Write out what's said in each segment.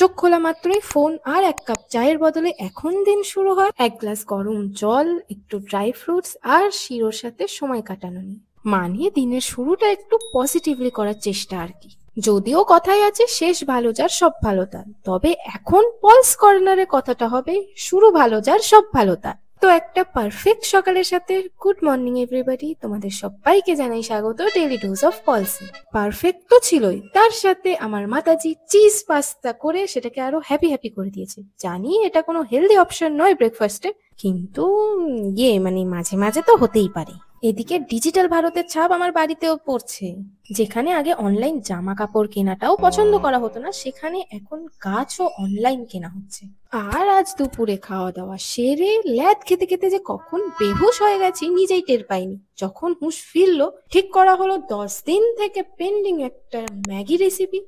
চোখ খোলা মাত্রই ফোন আর এক কাপ চায়ের বদলে এখন দিন শুরু হয় এক গ্লাস গরম জল, একটু ড্রাই ফ্রুটস আর শিরোর সাথে সময় কাটানো নিয়ে। মানে দিনের শুরুটা একটু পজিটিভলি করার চেষ্টা আর কি। যদিও কথাই আছে শেষ ভালো যার সব ভালো তার, তবে এখন পলস কর্নারে কথাটা হবে শুরু ভালো যার সব ভালো তার। তো একটা পারফেক্ট সকালের সাথে গুড মর্নিং এভরিবডি, তোমাদের সবাইকে জানাই স্বাগত ডেইলি ডোজ অফ পলসে। পারফেক্ট তো ছিলই, তার সাথে আমার মাতাজি চিজ পাস্তা করে সেটাকে আরো হ্যাপি হ্যাপি করে দিয়েছে। জানি এটা কোনো হেলদি অপশন নয় ব্রেকফাস্টে, কিন্তু মানে মাঝে মাঝে তো হতেই পারে। এদিকে ডিজিটাল ভারতের ছাপ আমার বাড়িতেও পড়ছে। যেখানে আগে অনলাইন জামা কাপড় কেনাটাও পছন্দ করা হতো না, সেখানে এখন গাছও অনলাইন কেনা হচ্ছে। আর আজ দুপুরে খাওয়া দাওয়া সেরে ল্যাদ খেতে খেতে যে কখন বেহুশ হয়ে গেছি নিজেই টের পাইনি। যখন হুঁশ ফিরলো ঠিক করা হলো 10 দিন থেকে পেন্ডিং একটা ম্যাগি রেসিপি।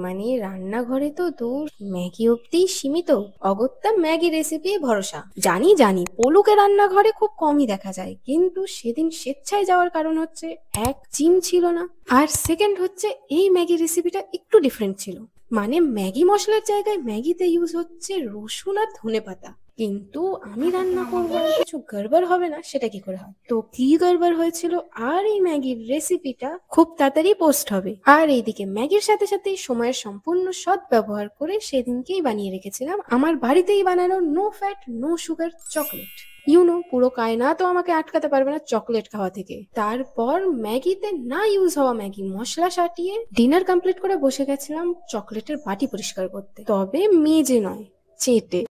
মানে রান্নাঘরে তো দূর ম্যাগি অব্দি সীমিত, অগত্যা ম্যাগি রেসিপি ভরসা। জানি জানি পলুকে রান্নাঘরে খুব কমই দেখা যায়, কিন্তু সেদিন স্বেচ্ছায় যাওয়ার কারণ হচ্ছে এক জিম ছিল না, আর সেকেন্ড হচ্ছে এই ম্যাগি রেসিপিটা একটু ডিফারেন্ট ছিল। মানে ম্যাগি মশলার জায়গায় ম্যাগিতে ইউজ হচ্ছে রসুন আর ধনেপাতা। কিন্তু আমি রান্না করবো আর কিছু গড়বড় হবে না সেটা কি করে হয়? তো কি গড়বড় হয়েছিল আর এই ম্যাগির রেসিপিটা খুব তাড়াতাড়ি পোস্ট হবে। আর এইদিকে ম্যাগির সাথে সাথে সময়ের সম্পূর্ণ সৎ ব্যবহার করে সেদিনকেই বানিয়ে রেখেছিলাম আমার বাড়িতেই বানানো no fat no sugar chocolate. পুরো কায়নাত আমাকে আটকাতে পারবে না চকলেট খাওয়া থেকে। তারপর ম্যাগিতে না ইউজ হওয়া ম্যাগি মশলা সাটিয়ে ডিনার কমপ্লিট করে বসে গেছিলাম চকলেটের বাটি পরিষ্কার করতে, তবে মেজে নয়, চেটে।